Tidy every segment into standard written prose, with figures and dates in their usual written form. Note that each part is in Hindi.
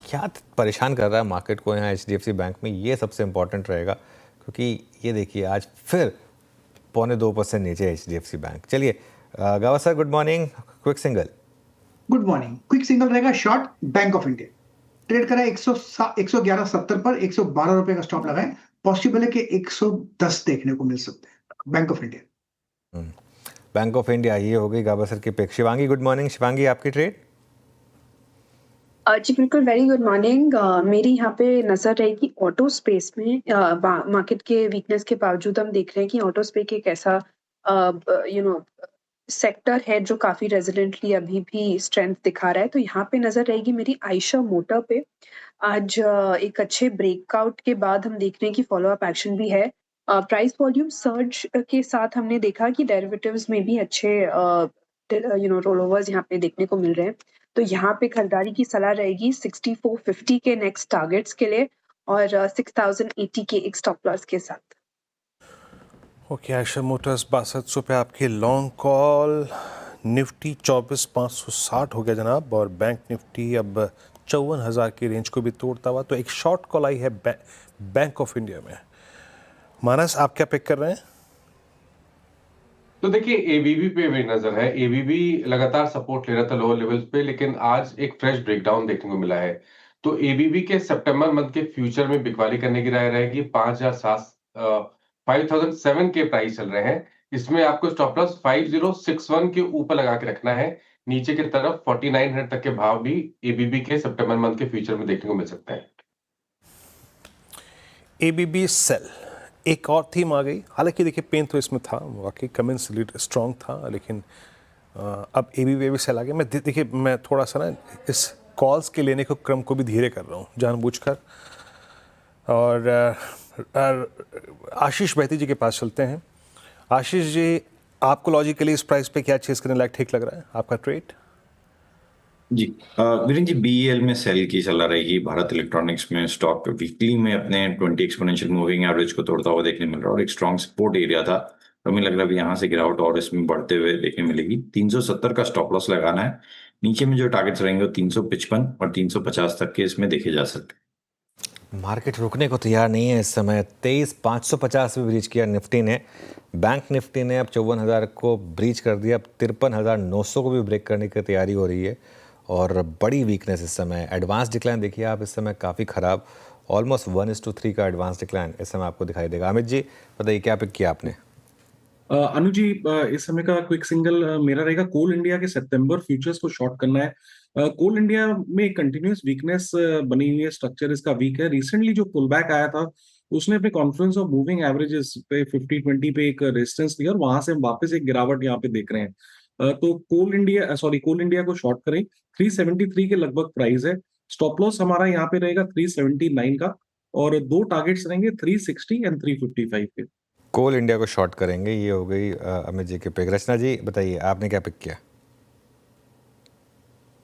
क्या परेशान कर रहा है मार्केट को यहाँ एचडीएफसी बैंक में, ये सबसे इम्पोर्टेंट रहेगा, क्योंकि ये देखिए आज फिर 0.25% नीचे एचडीएफसी बैंक। चलिए गावा sir, good morning. Quick single. Good morning. Quick single रहेगा short bank of India. Trade करा 111.70 पर 112 रुपए का स्टॉप लगाएं। पॉसिबल है कि 110 देखने को मिल सकते हैं Bank of India. Bank of India, ये हो गई गावा सर की pick. Shivangi, good morning. Shivangi, आपकी ट्रेड? जी बिल्कुल, वेरी गुड मॉर्निंग। मेरी यहाँ पे नज़र रहेगी ऑटो स्पेस में। मार्केट के वीकनेस के बावजूद हम देख रहे हैं कि ऑटो स्पेस एक ऐसा सेक्टर है जो काफ़ी रेजिलेंटली अभी भी स्ट्रेंथ दिखा रहा है। तो यहाँ पे नज़र रहेगी मेरी आयशा मोटर पे। आज एक अच्छे ब्रेकआउट के बाद हम देख रहे हैं कि फॉलो अप एक्शन भी है। प्राइस वॉल्यूम सर्ज के साथ हमने देखा कि डेरिवेटिव्स में भी अच्छे रोल-ओवर्स यहाँ पे देखने को मिल रहे हैं। तो यहाँ पे खरीदारी की सलाह रहेगी 6450 के नेक्स्ट टारगेट्स के लिए और 6080 के एक स्टॉप लॉस के साथ। ओके, आयशा मोटर्स 6200 पे आपकी लॉन्ग कॉल। निफ्टी 24,560 हो गया जनाब, और बैंक निफ्टी अब 54,000 की रेंज को भी तोड़ता हुआ। तो एक शॉर्ट कॉल आई है बैंक ऑफ इंडिया में। मानस, आप क्या पिक कर रहे हैं? तो देखिए, एबीबी पे भी नजर है। एबीबी लगातार सपोर्ट ले रहा था लोअर लेवल्स पे, लेकिन आज एक फ्रेश ब्रेकडाउन देखने को मिला है। तो एबीबी के सितंबर मंथ के फ्यूचर में बिकवाली करने की राय रहेगी। 5007 के प्राइस चल रहे हैं। इसमें आपको स्टॉप लॉस 5061 के ऊपर लगा के रखना है। नीचे की तरफ 4900 तक के भाव भी एबीबी के सितंबर मंथ के फ्यूचर में देखने को मिल सकता है। एबीबी सेल एक और थीम आ गई। हालांकि देखिए, पेन तो इसमें था, वाकई कमेंस स्ट्रॉन्ग था, लेकिन अब एबीबी सेल आ गया। मैं थोड़ा सा ना इस कॉल्स के लेने को क्रम को भी धीरे कर रहा हूँ जानबूझकर। और आशीष बहती जी के पास चलते हैं। आशीष जी, आपको लॉजिकली इस प्राइस पे क्या चेस करने लायक ठीक लग रहा है आपका ट्रेड? जी वीरेंद्र जी, बीईएल में सेल की सलाह रहेगी। भारत इलेक्ट्रॉनिक्स में स्टॉक वीकली में अपने 20 एक्सपोनेंशियल मूविंग एवरेज को तोड़ता हुआ देखने मिल रहा है, और एक स्ट्रॉन्ग सपोर्ट एरिया था। तो हमें लग रहा है यहाँ से गिरावट और इसमें बढ़ते हुए देखने मिलेगी। 370 का स्टॉप लॉस लगाना है। नीचे में जो टारगेट्स रहेंगे वो 355 और 350 तक के इसमें देखे जा सकते हैं। मार्केट रुकने को तैयार नहीं है इस समय। 23,550 भी ब्रीच किया निफ्टी ने। बैंक निफ्टी ने अब 54,000 को ब्रीच कर दिया। अब 53,900 को भी ब्रेक करने की तैयारी हो रही है, और बड़ी वीकनेस इस समय। एडवांस डिक्लाइन देखिए आप इस समय काफ़ी ख़राब, ऑलमोस्ट 1:3 का एडवांस डिक्लाइन इस समय आपको दिखाई देगा। अमित जी बताइए, क्या पिक किया आपने? अनु जी, इस समय का क्विक सिंगल मेरा रहेगा कोल इंडिया के सितंबर फ्यूचर्स को शॉर्ट करना है। कोल इंडिया में कंटिन्यूअस वीकनेस बनी हुई है, स्ट्रक्चर इसका वीक है। रिसेंटली जो पुल बैक आया था उसने अपने कॉन्फ्रेंस ऑफ मूविंग एवरेजेस पे 50-20 पे एक रेजिस्टेंस दिया, और वहां से हम वापस एक गिरावट यहाँ पे देख रहे हैं। तो कोल इंडिया को शॉर्ट करें। 373 के लगभग प्राइस है। स्टॉप लॉस हमारा यहाँ पे रहेगा 379 का, और दो टारगेट्स रहेंगे 360 एंड 355 के। कोल इंडिया को शॉर्ट करेंगे, ये हो गई अमित जी की पिक। रचना जी बताइए, आपने क्या पिक किया?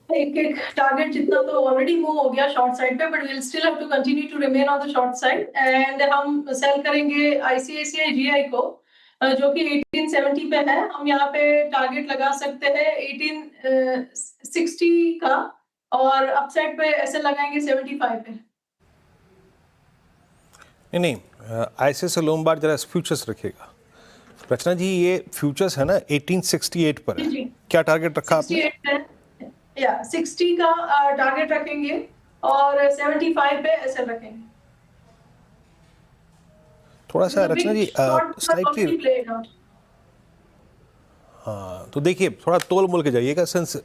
एक टारगेट जितना तो ऑलरेडी मूव हो गया शॉर्ट साइड पे, but will still have to continue to remain on the short side, and हम सेल करेंगे आईसीआईसीआई जीआई को, जो कि 1870 पे है। हम यहाँ पे टारगेट लगा सकते हैं 1860 का, और अपसाइड पे ऐसे लगाएंगे 75 पे। नहीं, आईसीआईसीआई लोम्बार्ड जरा फ्यूचर्स रखिएगा। रचना जी, ये फ्यूचर्स है ना 1868 पर है। क्या टारगेट रखा आपने? 60 का टारगेट रखेंगे और 75 पे ऐसे रखेंगे। थोड़ा सा रचना जी स्लाइटली, हाँ, तो देखिए थोड़ा तोल मोल के जाइएगा, सिंस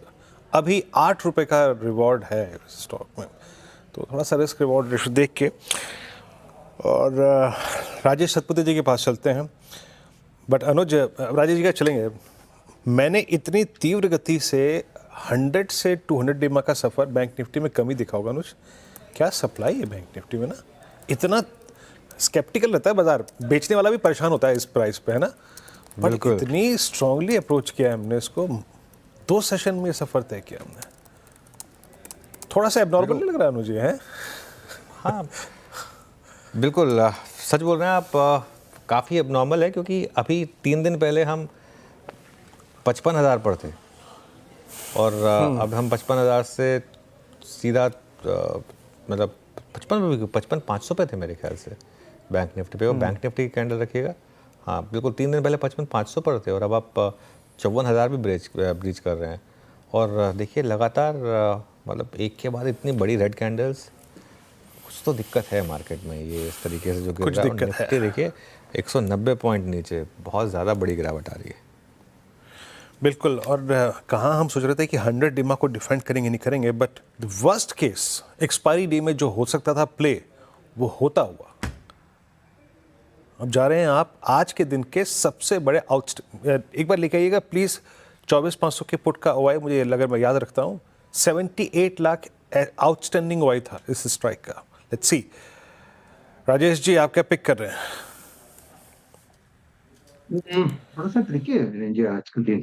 अभी 8 रुपए का रिवॉर्ड है स्टॉक में, तो थोड़ा सा रिस्क रिवॉर्ड रेशो देख के। और राजेश सतपति जी के पास चलते हैं। बट अनुज, राजेश जी का चलेंगे। मैंने इतनी तीव्र गति से 100 से 200 डिमा का सफ़र बैंक निफ्टी में कमी दिखा होगा अनुज। क्या सप्लाई है बैंक निफ्टी में ना, इतना स्केप्टिकल रहता है बाजार, बेचने वाला भी परेशान होता है इस प्राइस पे, है ना। बट इतनी स्ट्रांगली अप्रोच किया हमने इसको, 2 सेशन में सफ़र तय किया हमने। थोड़ा सा एबनॉर्मल नहीं लग रहा अनुज है? हाँ बिल्कुल सच बोल रहे हैं आप, काफ़ी एबनॉर्मल है, क्योंकि अभी 3 दिन पहले हम 55,000 पर थे, और अब हम 55,000 से सीधा मतलब 55,500 पे थे मेरे ख्याल से बैंक निफ्टी पे, और बैंक निफ्टी की कैंडल रखिएगा, हाँ बिल्कुल 3 दिन पहले 55,500 पर थे और अब आप 54,000 भी ब्रीच कर रहे हैं। और देखिए लगातार मतलब एक के बाद इतनी बड़ी रेड कैंडल्स, कुछ तो दिक्कत है मार्केट में, ये इस तरीके से जो गिर कुछ रहा है। और दिक्कत है। निफ्टी देखिए 190 पॉइंट नीचे, बहुत ज़्यादा बड़ी गिरावट आ रही है। बिल्कुल। और कहाँ हम सोच रहे थे कि 100 डिमा को डिफेंड करेंगे नहीं करेंगे, but the worst case expiry day में जो हो सकता था प्ले, वो होता हुआ। अब जा रहे हैं आप आज के दिन के सबसे बड़े एक बार लेके आइएगा प्लीज़ 24,500 के पुट का ओआई, मुझे लगा मैं याद रखता हूँ 78 लाख आउटस्टैंडिंग ओआई था इस स्ट्राइक का। लेट्स सी राजेश जी, आप क्या पिक कर रहे हैं? थोड़ा सा ट्रिकी है रेंज आजकल दिन,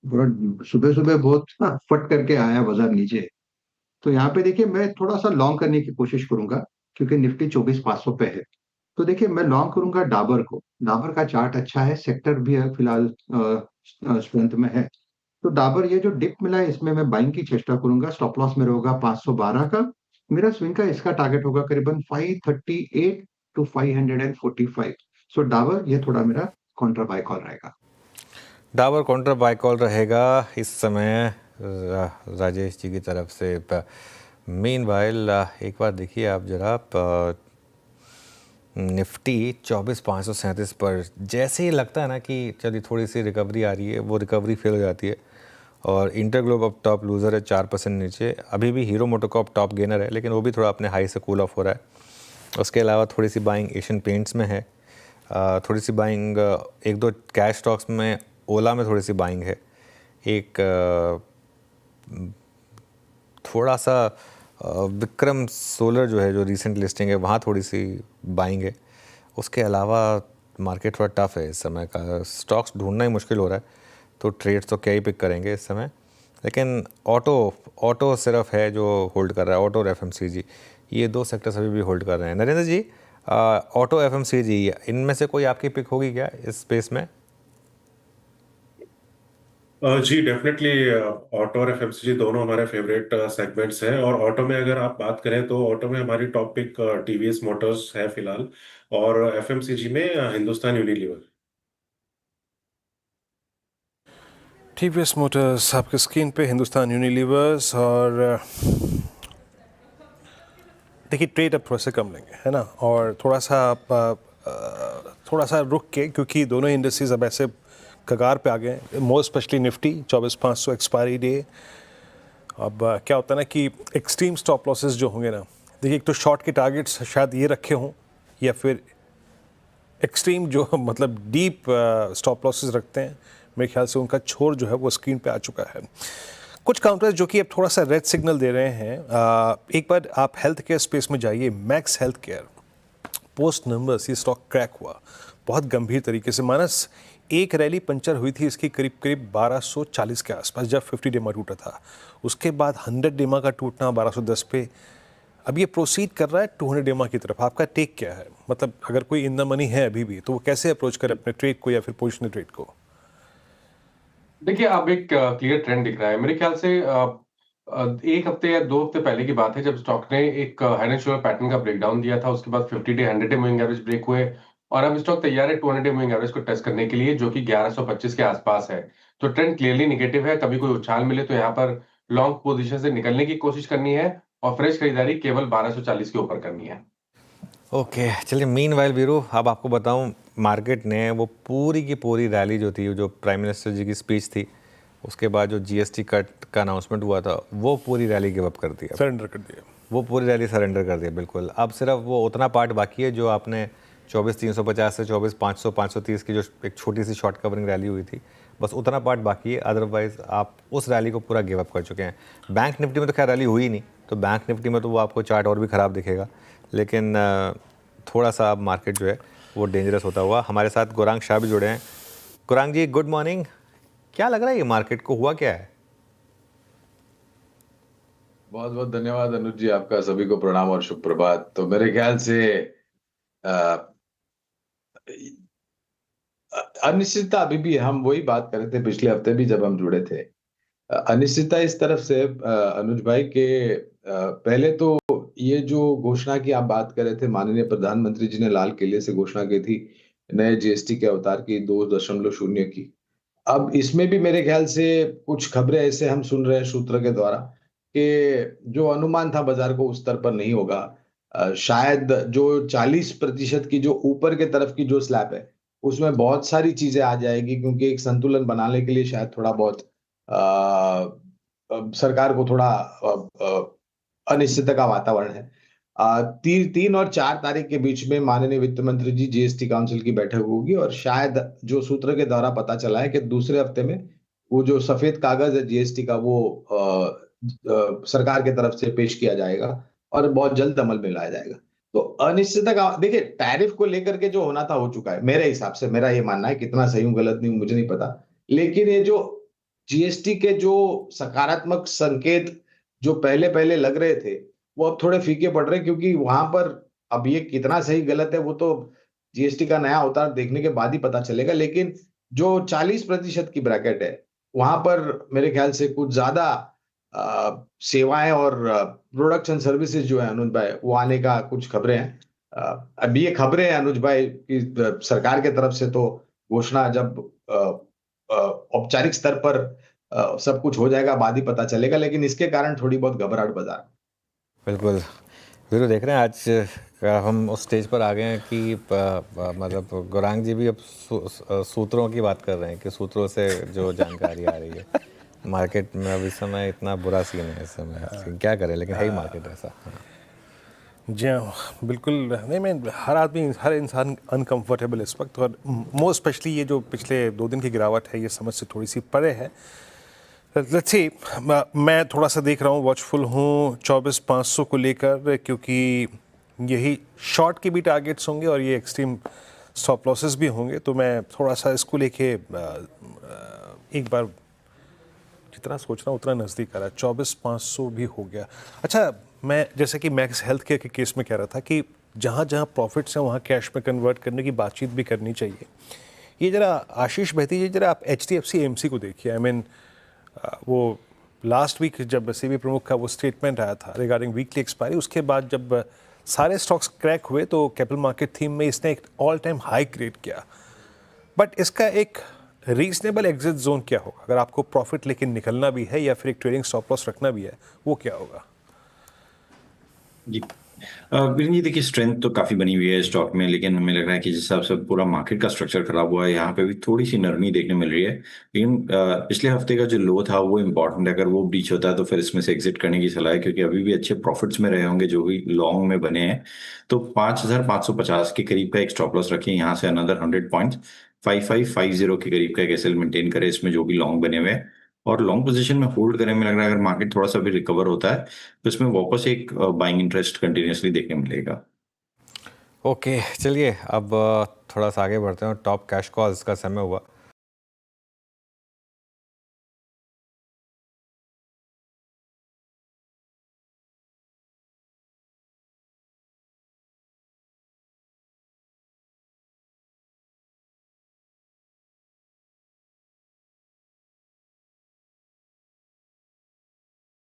थोड़ा सुबह सुबह बहुत फट करके आया बाजार नीचे। तो यहाँ पे देखिए मैं थोड़ा सा लॉन्ग करने की कोशिश करूंगा, क्योंकि निफ्टी 24,500 पे है। तो देखिए मैं लॉन्ग करूंगा डाबर को। डाबर का चार्ट अच्छा है, सेक्टर भी है फिलहाल स्ट्रेंथ में है। तो डाबर ये जो डिप मिला है इसमें मैं बाइंग की चेष्टा करूंगा। स्टॉप लॉस में होगा 512 का। मेरा स्विंग का इसका टारगेट होगा करीबन 538 टू 545। सो डाबर ये थोड़ा मेरा काउंटर बाय कॉल रहेगा। डाबर काउंटर बाय कॉल रहेगा इस समय राजेश जी की तरफ से। मीनवाइल एक बार देखिए आप जरा, निफ्टी 24,537 पर जैसे ही लगता है ना कि चलिए थोड़ी सी रिकवरी आ रही है, वो रिकवरी फेल हो जाती है। और इंटरग्लोब अब टॉप लूज़र है 4% नीचे। अभी भी हीरो मोटोकॉर्प टॉप गेनर है, लेकिन वो भी थोड़ा अपने हाई से कूल ऑफ हो रहा है। उसके अलावा थोड़ी सी बाइंग एशियन पेंट्स में है, थोड़ी सी बाइंग एक दो कैश स्टॉक्स में, ओला में थोड़ी सी बाइंग है, एक थोड़ा सा विक्रम सोलर जो है जो रिसेंट लिस्टिंग है वहाँ थोड़ी सी बाइंग है। उसके अलावा मार्केट थोड़ा टफ है इस समय का, स्टॉक्स ढूंढना ही मुश्किल हो रहा है। तो ट्रेड्स तो क्या ही पिक करेंगे इस समय, लेकिन ऑटो सिर्फ है जो होल्ड कर रहा है, ऑटो और एफएमसीजी, ये दो सेक्टर्स अभी भी होल्ड कर रहे हैं। नरेंद्र जी, ऑटो एफएमसीजी इनमें से कोई आपकी पिक होगी क्या इस स्पेस में? जी डेफिनेटली, ऑटो और एफएमसीजी दोनों हमारे फेवरेट सेगमेंट्स हैं। और ऑटो में अगर आप बात करें तो ऑटो में हमारी टॉप पिक टीवीएस मोटर्स है फिलहाल, और एफएमसीजी में हिंदुस्तान यूनिलीवर। टीवीएस मोटर्स आपके स्क्रीन पे, हिंदुस्तान यूनिलीवर्स। और देखिए ट्रेड अब थोड़ा सा कम लेंगे, है ना, और थोड़ा सा रुक के, क्योंकि दोनों इंडस्ट्रीज अब ऐसे कगार पे आ गए हैं। Most specially Nifty 24,500 expiry day. अब क्या होता है ना कि एक्सट्रीम स्टॉप लॉसेस जो होंगे ना, देखिए एक तो शॉर्ट के टारगेट्स शायद ये रखे हों, या फिर एक्सट्रीम जो मतलब डीप स्टॉप लॉसेस रखते हैं, मेरे ख्याल से उनका छोर जो है वो स्क्रीन पे आ चुका है। कुछ काउंटर्स जो कि अब थोड़ा सा रेड सिग्नल दे रहे हैं। एक बार आप हेल्थ केयर स्पेस में जाइए, max health care, post numbers ये स्टॉक क्रैक हुआ बहुत गंभीर तरीके से। मानस एक रैली पंचर हुई थी इसकी करीब 1240 के आसपास, जब 50 डेमा टूटा था। उसके बाद 100 डेमा का टूटना 1210 पे। अब ये प्रोसीड कर रहा है 200 डेमा की तरफ। आपका टेक क्या है? मतलब अगर कोई इन द मनी है अभी भी, तो वो कैसे अप्रोच करे अपने ट्रेड को या फिर पोजिशनल ट्रेड को? देखिए अब एक क्लियर ट्रेंड दिख रहा है मेरे ख्याल से। एक हफ्ते या 2 हफ्ते पहले की बात है जब स्टॉक ने एक हेड एंड शोल्डर पैटर्न का ब्रेकडाउन दिया था। उसके बाद 50 day 100 day moving average break हुए, और अब स्टॉक तैयार है 200 डे मूविंग एवरेज को टेस्ट करने के लिए, जो कि 1125 के आसपास है। तो ट्रेंड क्लियरली निगेटिव है। कभी कोई उछाल मिले तो यहाँ पर लॉन्ग पोजीशन से निकलने की कोशिश करनी है, और फ्रेश खरीदारी केवल 1240 के ऊपर करनी है। ओके चलिए, मीनवाइल वीरू, अब आपको बताऊं, मार्केट ने वो पूरी की पूरी रैली जो थी, जो प्राइम मिनिस्टर जी की स्पीच थी, उसके बाद जो जीएसटी कट का अनाउंसमेंट हुआ था, वो पूरी रैली गिव अप कर दिया, सरेंडर कर दिया। वो पूरी रैली सरेंडर कर दिया बिल्कुल। अब सिर्फ वो उतना पार्ट बाकी है जो आपने 24,350 से 24,500 530 की जो एक छोटी सी शॉर्ट कवरिंग रैली हुई थी, बस उतना पार्ट बाकी है। अदरवाइज आप उस रैली को पूरा गिव अप कर चुके हैं। बैंक निफ्टी में तो खैर रैली हुई नहीं, तो बैंक निफ्टी में तो वो आपको चार्ट और भी ख़राब दिखेगा, लेकिन थोड़ा सा अब मार्केट जो है वो डेंजरस होता हुआ। हमारे साथ गौरांग शाह भी जुड़े हैं। गौरांग जी, गुड मॉर्निंग। क्या लग रहा है ये मार्केट को, हुआ क्या है? बहुत बहुत धन्यवाद अनुज जी, आपका सभी को प्रणाम और शुभ प्रभात। तो मेरे ख्याल से अनिश्चितता अभी भी, हम वही बात कर रहे थे पिछले हफ्ते भी जब हम जुड़े थे, अनिश्चितता इस तरफ से अनुज भाई के पहले तो ये जो घोषणा की आप बात कर रहे थे, माननीय प्रधानमंत्री जी ने लाल किले से घोषणा की थी नए जीएसटी के अवतार की 2.0 की। अब इसमें भी मेरे ख्याल से कुछ खबरें ऐसे हम सुन रहे हैं सूत्र के द्वारा कि जो अनुमान था बाजार को उस स्तर पर नहीं होगा। शायद जो 40% की जो ऊपर के तरफ की जो स्लैब है, उसमें बहुत सारी चीजें आ जाएगी, क्योंकि एक संतुलन बनाने के लिए शायद थोड़ा बहुत सरकार को थोड़ा अनिश्चितता का वातावरण है। 3 और 4 तारीख के बीच में माननीय वित्त मंत्री जी जीएसटी काउंसिल की बैठक होगी, और शायद जो सूत्र के द्वारा पता चला है कि दूसरे हफ्ते में वो जो सफेद कागज है जीएसटी का वो सरकार की तरफ से पेश किया जाएगा और बहुत जल्द अमल में लाया जाएगा। तो अनिश्चितता का देखिए, टैरिफ को लेकर के जो होना था हो चुका है मेरे हिसाब से। मेरा ये मानना है, कितना सही हूं गलत नहीं हूं मुझे नहीं पता, लेकिन ये जो जीएसटी के जो सकारात्मक संकेत जो पहले पहले लग रहे थे वो अब थोड़े फीके पड़ रहे हैं, क्योंकि वहां पर अब ये कितना सही गलत है वो तो जीएसटी का नया अवतार देखने के बाद ही पता चलेगा। लेकिन जो 40% की ब्रैकेट है वहां पर मेरे ख्याल से कुछ ज्यादा सेवाएं और प्रोडक्ट्स एंड सर्विसेज जो है अनुज भाई, वो आने का कुछ खबरें हैं। अब ये खबरें हैं अनुज भाई कि सरकार के तरफ से तो घोषणा जब औपचारिक स्तर पर सब कुछ हो जाएगा बाद ही पता चलेगा, लेकिन इसके कारण थोड़ी बहुत घबराहट बाजार। बिल्कुल वीरू, देख रहे हैं आज हम उस स्टेज पर आ गए हैं कि मतलब गौरांग जी भी अब सूत्रों की बात कर रहे हैं कि सूत्रों से जो जानकारी आ रही है मार्केट में। अब इस समय इतना बुरा सीन है इस समय, क्या करें, लेकिन है ही मार्केट ऐसा। जी हाँ, बिल्कुल। नहीं, मैं हर इंसान अनकंफर्टेबल इस वक्त, और मोस्ट स्पेशली ये जो पिछले 2 दिन की गिरावट है ये समझ से थोड़ी सी परे है। लेट्स सी, मैं थोड़ा सा देख रहा हूँ, वॉचफुल हूँ 24,500 को लेकर, क्योंकि यही शॉर्ट के भी टारगेट्स होंगे और ये एक्सट्रीम स्टॉप लॉसेस भी होंगे। तो मैं थोड़ा सा इसको लेके एक बार जितना सोच रहा हूँ उतना नज़दीक आ रहा है। 24,500 भी हो गया। अच्छा, मैं जैसे कि मैक्स हेल्थ केयर के केस में कह रहा था कि जहाँ जहाँ प्रॉफिट्स हैं वहाँ कैश में कन्वर्ट करने की बातचीत भी करनी चाहिए। ये जरा आशीष बहती जी, जरा आप HDFC AMC को देखिए। आई मीन वो लास्ट वीक जब सेबी प्रमुख का वो स्टेटमेंट आया था रिगार्डिंग वीकली एक्सपायरी, उसके बाद जब सारे स्टॉक्स क्रैक हुए तो कैपिटल मार्केट थीम में इसने एक ऑल टाइम हाई क्रिएट किया। बट इसका एक रीजनेबल एग्जिट जोन क्या होगा अगर आपको प्रॉफिट लेकिन निकलना भी है या फिर एक ट्रेडिंग स्टॉप लॉस रखना भी है, वो क्या होगा? जी वीरेंद्र जी, देखिए स्ट्रेंथ तो काफी बनी हुई है स्टॉक में, लेकिन हमें लग रहा है कि जिस हिसाब से पूरा मार्केट का स्ट्रक्चर खराब हुआ है यहाँ पे भी थोड़ी सी नरमी देखने मिल रही है। लेकिन पिछले हफ्ते का जो लो था वो इम्पोर्टेंट है, अगर वो ब्रीच होता है तो फिर इसमें से एग्जिट करने की सलाह है, क्योंकि अभी भी अच्छे प्रॉफिट्स में रहे होंगे जो भी लॉन्ग में बने हैं। तो 5,550 के करीब का एक स्टॉप लॉस रखें, यहाँ से अनदर 100 पॉइंट 5550 के करीब का एक एसएल मेंटेन करें इसमें जो भी लॉन्ग बने हुए हैं, और लॉन्ग पोजीशन में होल्ड करें। में लग रहा है अगर मार्केट थोड़ा सा भी रिकवर होता है तो इसमें वापस एक बाइंग इंटरेस्ट कंटिन्यूसली देखने मिलेगा। ओके, चलिए अब थोड़ा सा आगे बढ़ते हैं। टॉप कैश कॉल्स का समय हुआ।